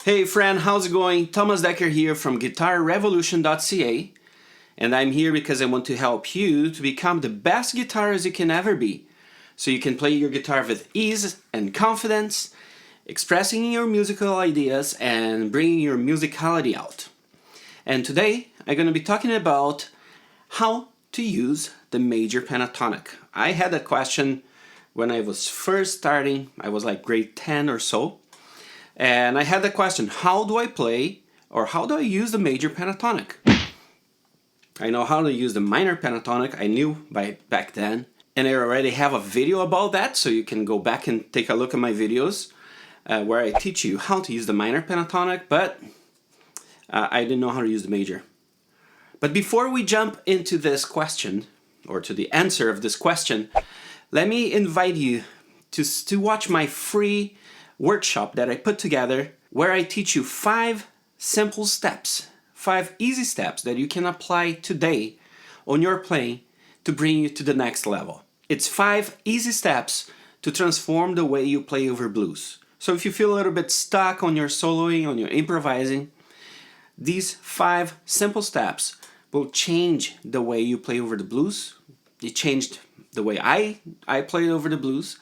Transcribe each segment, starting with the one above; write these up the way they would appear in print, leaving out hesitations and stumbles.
Hey friend, how's it going? Thomas Decker here from guitarrevolution.ca, and I'm here because I want to help you to become the best guitarist you can ever be, so you can play your guitar with ease and confidence, expressing your musical ideas and bringing your musicality out. And today I'm going to be talking about how to use the major pentatonic. I had a question when I was first starting. I was like grade 10 or so. And I had the question, how do I play or how do I use the major pentatonic? I know how to use the minor pentatonic, I knew back then. And I already have a video about that, so you can go back and take a look at my videos where I teach you how to use the minor pentatonic, but I didn't know how to use the major. But before we jump into this question, or to the answer of this question, let me invite you to watch my free workshop that I put together where I teach you 5 simple steps, 5 easy steps that you can apply today on your playing to bring you to the next level. It's 5 easy steps to transform the way you play over blues. So if you feel a little bit stuck on your soloing, on your improvising, these 5 simple steps will change the way you play over the blues. It changed the way I played over the blues,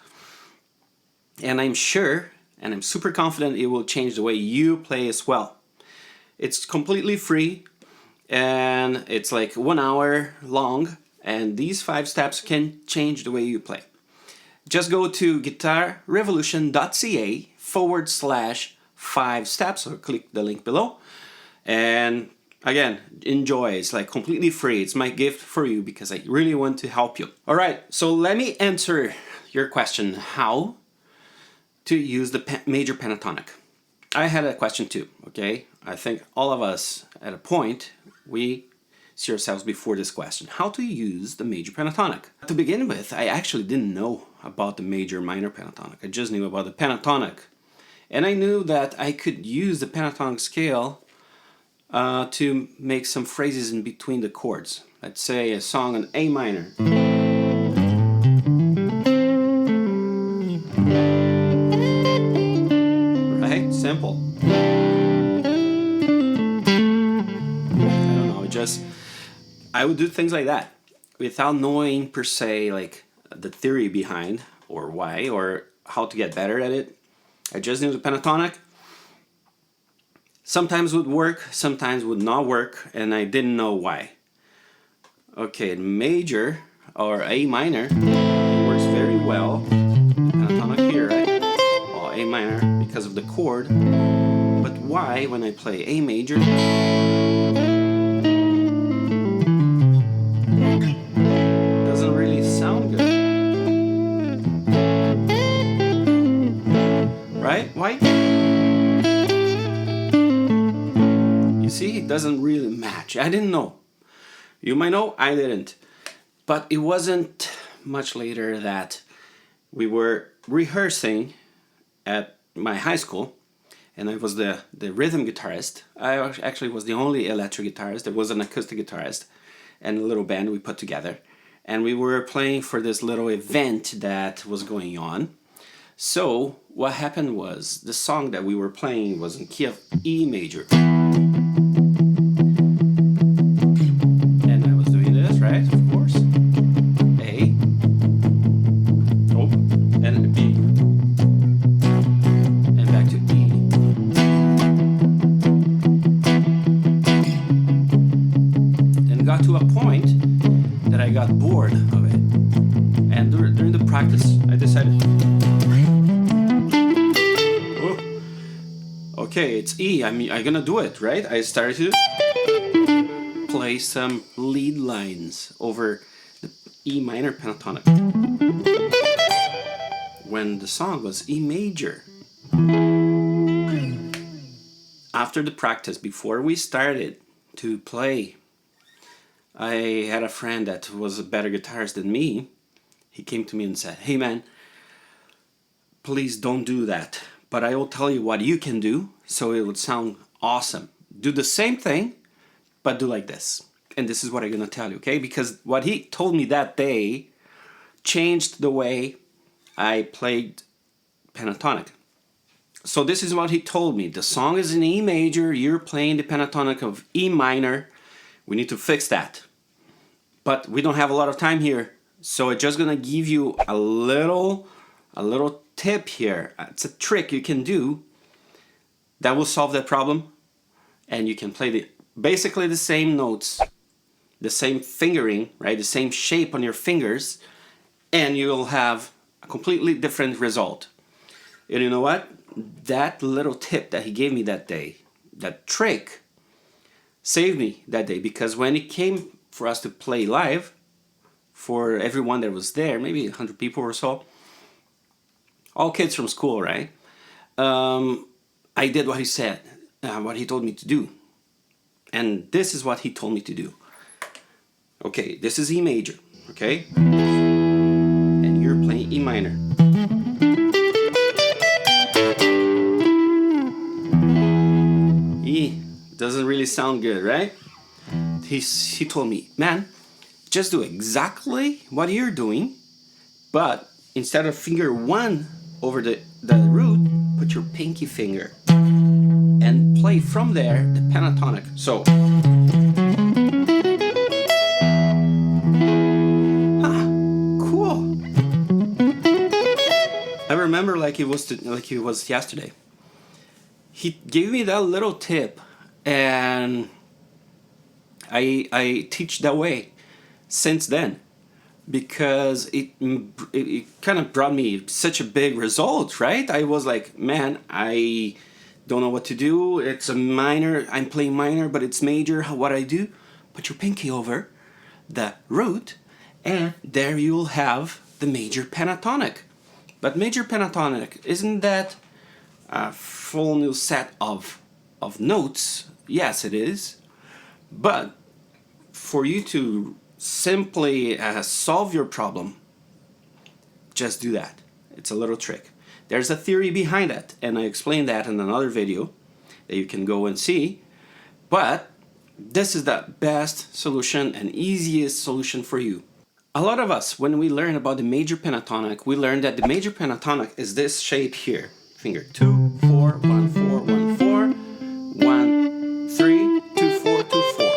and I'm sure and I'm super confident it will change the way you play as well. It's completely free and it's like 1 hour long, and these 5 steps can change the way you play. Just go to guitarrevolution.ca/5 steps or click the link below, and again, enjoy. It's like completely free. It's my gift for you because I really want to help you. Alright, so let me answer your question, how to use the major pentatonic. I had a question too, okay? I think all of us at a point, we see ourselves before this question. How to use the major pentatonic? To begin with, I actually didn't know about the major minor pentatonic. I just knew about the pentatonic. And I knew that I could use the pentatonic scale to make some phrases in between the chords. Let's say a song in A minor. Simple. I don't know, I would do things like that without knowing per se like the theory behind or why or how to get better at it. I just knew the pentatonic. Sometimes would work, sometimes would not work, and I didn't know why. Okay, major or A minor, it works very well. Pentatonic here, right? Or A minor because of the chord, but why when I play A major doesn't really sound good, right? Why? You see, it doesn't really match. I didn't know. You might know, I didn't. But it wasn't much later that we were rehearsing at my high school, and I was the rhythm guitarist. I actually was the only electric guitarist. There was an acoustic guitarist and a little band we put together, and we were playing for this little event that was going on. So what happened was the song that we were playing was in key of E major, and I was doing this, right, of course, A, oh, and B, to a point that I got bored of it, and during the practice I decided, oh, okay, it's E, I'm gonna do it, right? I started to play some lead lines over the E minor pentatonic when the song was E major. After the practice, before we started to play, I had a friend that was a better guitarist than me. He came to me and said, "Hey man, please don't do that, but I will tell you what you can do so it would sound awesome. Do the same thing, but do like this." And this is what I'm gonna tell you, okay? Because what he told me that day changed the way I played pentatonic. So this is what he told me. The song is in E major, you're playing the pentatonic of E minor. We need to fix that. But we don't have a lot of time here, so I'm just gonna give you a little tip here. It's a trick you can do that will solve that problem, and you can play basically the same notes, the same fingering, right? The same shape on your fingers, and you'll have a completely different result. And you know what? That little tip that he gave me that day, that trick, saved me that day, because when it came for us to play live, for everyone that was there, maybe 100 people or so, all kids from school, right? I did what he said, what he told me to do. And this is what he told me to do. Okay, this is E major, okay? And you're playing E minor. E doesn't really sound good, right? He told me, man, just do exactly what you're doing, but instead of finger 1 over the root, put your pinky finger and play from there the pentatonic. So, cool. I remember like it was yesterday. He gave me that little tip, and I teach that way since then, because it kind of brought me such a big result, right? I was like, man, I don't know what to do. It's a minor, I'm playing minor, but it's major. What I do? Put your pinky over the root, and there you'll have the major pentatonic. But major pentatonic, isn't that a full new set of notes? Yes, it is. But for you to simply solve your problem, just do that. It's a little trick. There's a theory behind it, and I explained that in another video that you can go and see. But this is the best solution and easiest solution for you. A lot of us, when we learn about the major pentatonic, we learn that the major pentatonic is this shape here. Finger 2, 4, 1, 4, 1, 4, 1, 3, 2, 4, 2, 4.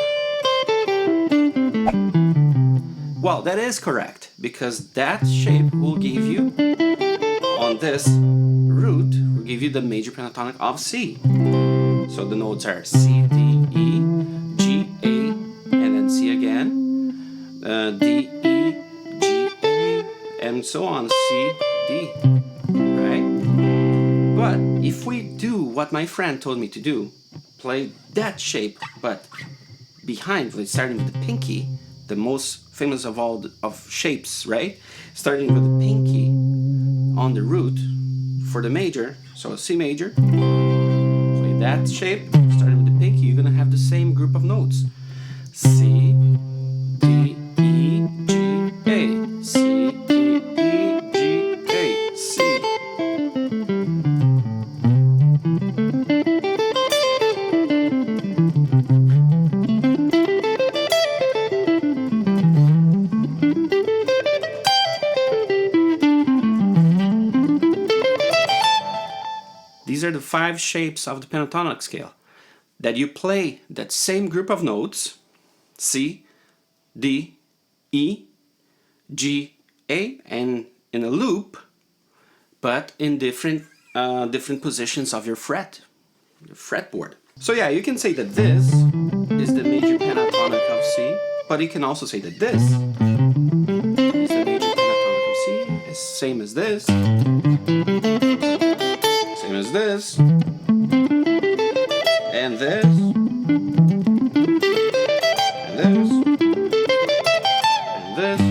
Well, that is correct, because that shape will give you, on this root, will give you the major pentatonic of C. So the notes are C, D, E, G, A, and then C again, D, E, G, A, and so on, C, D, right? But if we do what my friend told me to do, play that shape, but behind, starting with the pinky, the most famous of all of shapes, right? Starting with the pinky on the root for the major, so C major, play that shape, starting with the pinky, you're gonna have the same group of notes. C, D, E, G, A, C, D, E, G, A, C. These are the 5 shapes of the pentatonic scale that you play that same group of notes, C, D, E, G, A, and in a loop, but in different positions of your fretboard. So yeah, you can say that this is the major pentatonic of C, but you can also say that this is the major pentatonic of C, it's same as this, same as this, and this, and this, and this,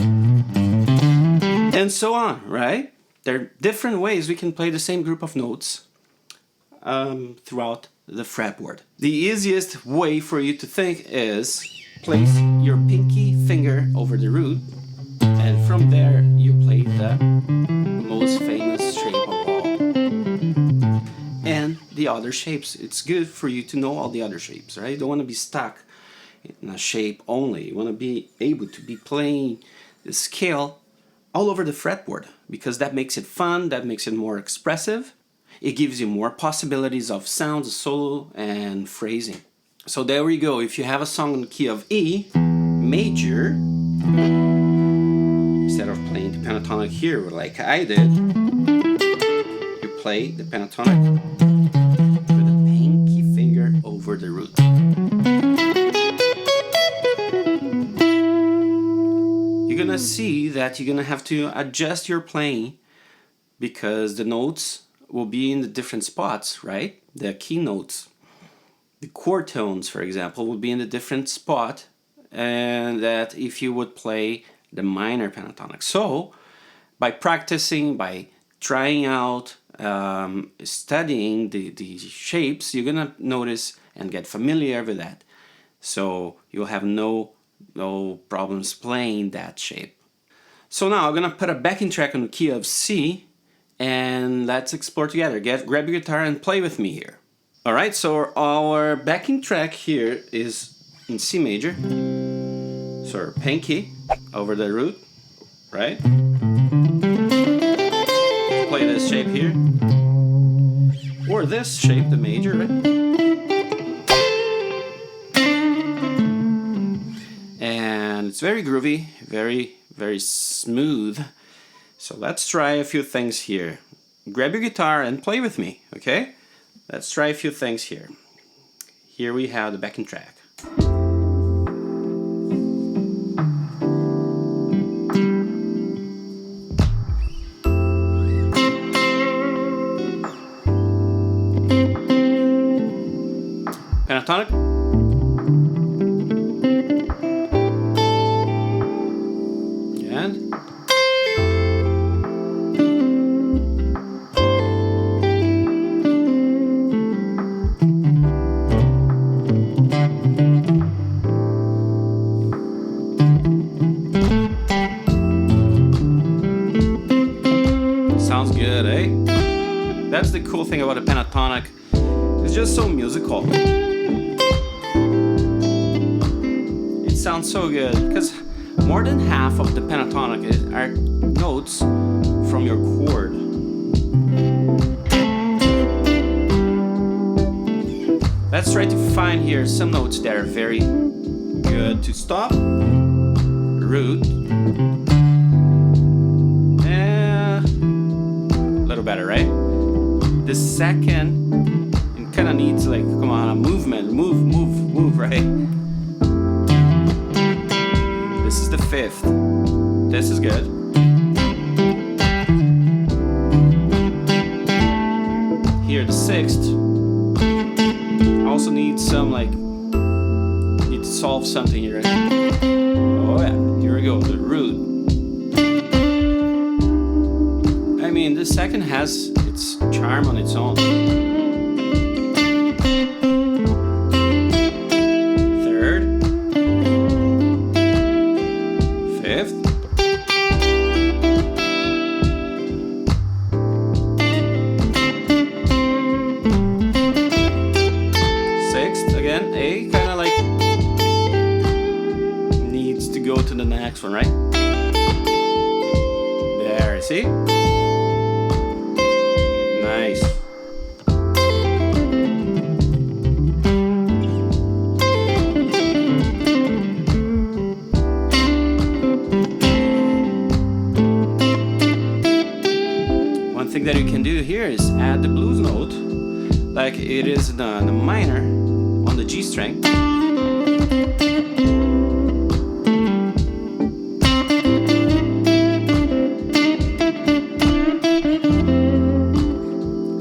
and so on, right? There are different ways we can play the same group of notes throughout the fretboard. The easiest way for you to think is place your pinky finger over the root, and from there you play the most famous shape of all. And the other shapes. It's good for you to know all the other shapes, right? You don't want to be stuck in a shape only. You want to be able to be playing the scale all over the fretboard, because that makes it fun, that makes it more expressive, it gives you more possibilities of sounds, solo, and phrasing. So there we go. If you have a song in the key of E major, instead of playing the pentatonic here like I did, you play the pentatonic with the pinky finger over the root. You're gonna see that you're gonna have to adjust your playing because the notes will be in the different spots, right? The key notes. The chord tones, for example, will be in a different spot, and that if you would play the minor pentatonic. So, by practicing, by trying out, studying the shapes, you're gonna notice and get familiar with that. So you'll have no problems playing that shape. So now I'm gonna put a backing track on the key of C, and let's explore together. Grab your guitar and play with me here. Alright, so our backing track here is in C major. So our pinky over the root, right? Play this shape here. Or this shape, the major, right? And it's very groovy, very smooth. So let's try a few things here. Grab your guitar and play with me, okay? Let's try a few things here. Here we have the backing track. Pentatonic. And sounds good, eh? That's the cool thing about a pentatonic. It's just so musical. It sounds so good because more than half of the pentatonic are notes from your chord. Let's try to find here some notes that are very good to stop. Root. A little better, right? The second, it kind of needs like, come on, a movement. Move, right? This is the fifth. This is good. Here, the sixth. Also needs some, like, need to solve something here. Oh yeah, here we go, the root. I mean, the second has its charm on its own. Third. Fifth. Sixth, again, A kind of like needs to go to the next one, right? There, see? Nice. One thing that you can do here is add the blues note like it is the minor on the G string.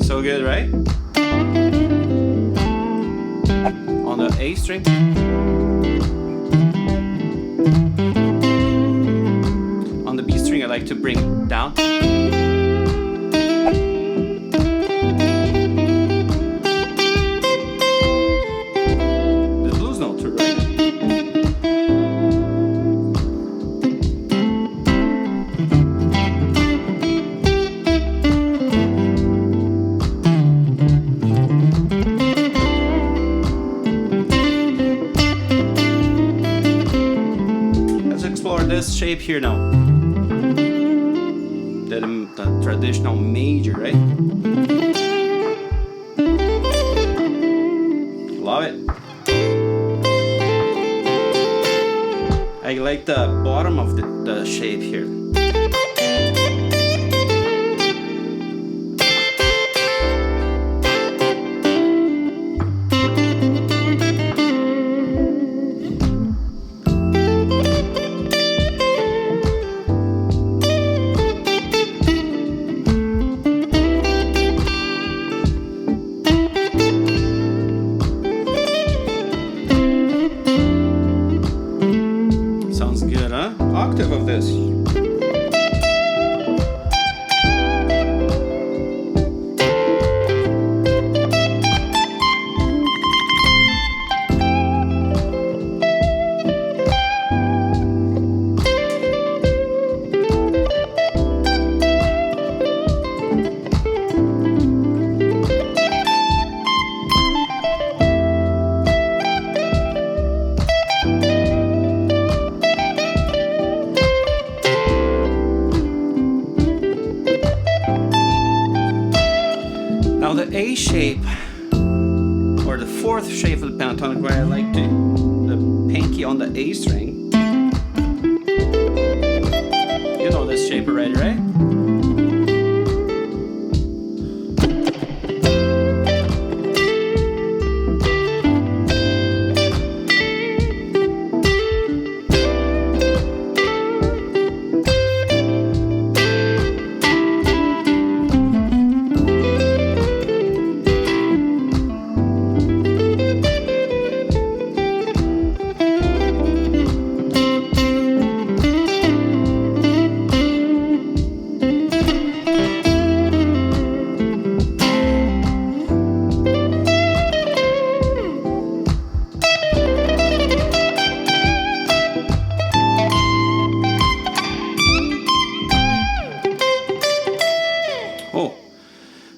So good, right? On the A string. On the B string, I like to bring down. The blues note too, right? This shape here now, the traditional major, right? it. I like the bottom of the shape here. Sounds good, huh? Octave of this. Now the A shape, or the fourth shape of the pentatonic, where I like the pinky on the A string. You know this shape already, right? Oh,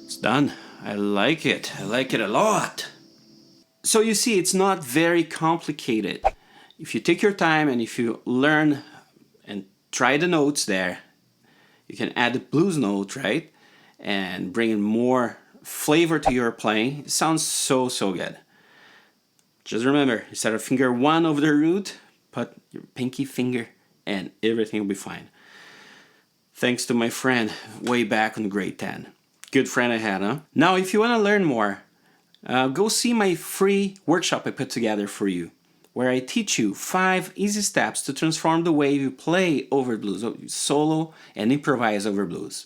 it's done. I like it. I like it a lot. So you see, it's not very complicated. If you take your time and if you learn and try the notes there, you can add the blues note, right? And bring in more flavor to your playing. It sounds so, so good. Just remember, instead of finger 1 over the root, put your pinky finger and everything will be fine. Thanks to my friend way back in grade 10. Good friend I had, huh? Now, if you want to learn more, go see my free workshop I put together for you, where I teach you 5 easy steps to transform the way you play over blues, solo and improvise over blues.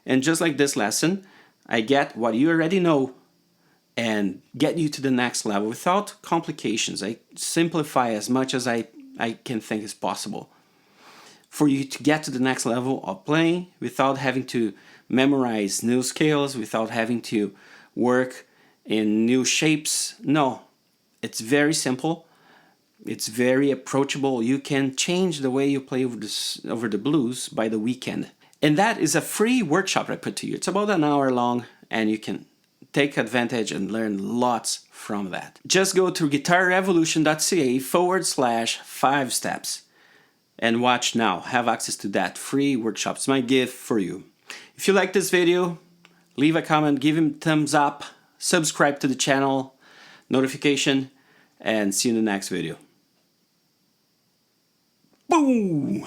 And just like this lesson, I get what you already know and get you to the next level without complications. I simplify as much as I can think is possible for you to get to the next level of playing without having to memorize new scales, without having to work in new shapes. No, it's very simple. It's very approachable. You can change the way you play over the blues by the weekend. And that is a free workshop I put to you. It's about an hour long and you can take advantage and learn lots from that. Just go to guitarrevolution.ca /5 steps. And watch now, have access to that free workshop. It's my gift for you. If you like this video, leave a comment, give him a thumbs up, subscribe to the channel, notification, and see you in the next video. Boom!